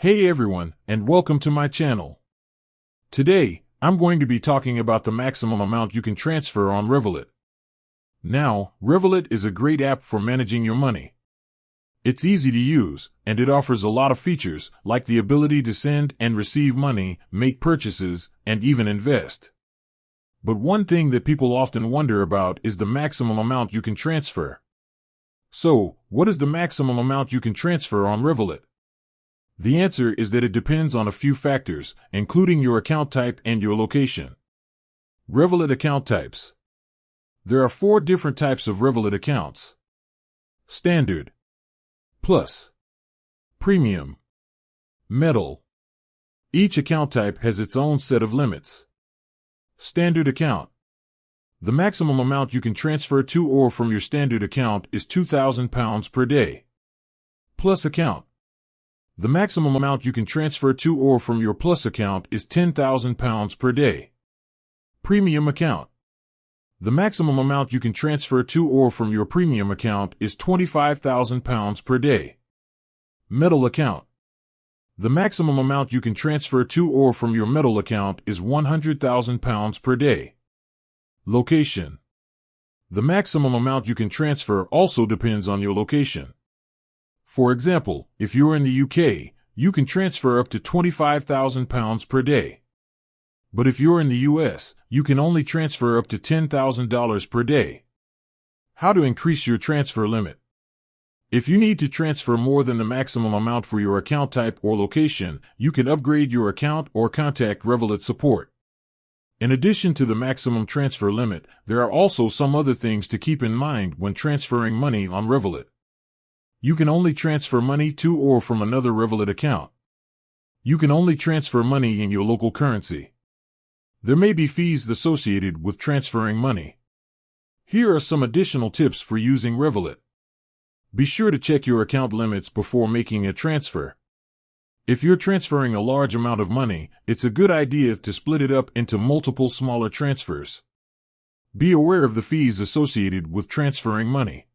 Hey everyone, and welcome to my channel. Today, I'm going to be talking about the maximum amount you can transfer on Revolut. Now, Revolut is a great app for managing your money. It's easy to use, and it offers a lot of features, like the ability to send and receive money, make purchases, and even invest. But one thing that people often wonder about is the maximum amount you can transfer. So, what is the maximum amount you can transfer on Revolut? The answer is that it depends on a few factors, including your account type and your location. Revolut account types. There are 4 different types of Revolut accounts. Standard, Plus, Premium, Metal. Each account type has its own set of limits. Standard account. The maximum amount you can transfer to or from your standard account is £2,000 per day. Plus account. The maximum amount you can transfer to or from your Plus account is £10,000 per day. Premium account. The maximum amount you can transfer to or from your Premium account is £25,000 per day. Metal account. The maximum amount you can transfer to or from your Metal account is £100,000 per day. Location. The maximum amount you can transfer also depends on your location. For example, if you're in the UK, you can transfer up to £25,000 per day. But if you're in the US, you can only transfer up to $10,000 per day. How to increase your transfer limit? If you need to transfer more than the maximum amount for your account type or location, you can upgrade your account or contact Revolut support. In addition to the maximum transfer limit, there are also some other things to keep in mind when transferring money on Revolut. You can only transfer money to or from another Revolut account. You can only transfer money in your local currency. There may be fees associated with transferring money. Here are some additional tips for using Revolut. Be sure to check your account limits before making a transfer. If you're transferring a large amount of money, it's a good idea to split it up into multiple smaller transfers. Be aware of the fees associated with transferring money.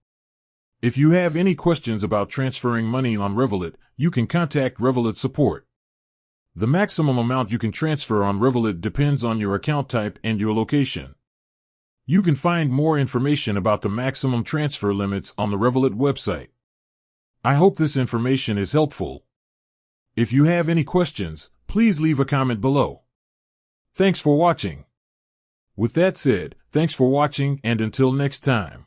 If you have any questions about transferring money on Revolut, you can contact Revolut support. The maximum amount you can transfer on Revolut depends on your account type and your location. You can find more information about the maximum transfer limits on the Revolut website. I hope this information is helpful. If you have any questions, please leave a comment below. Thanks for watching. With that said, thanks for watching and until next time.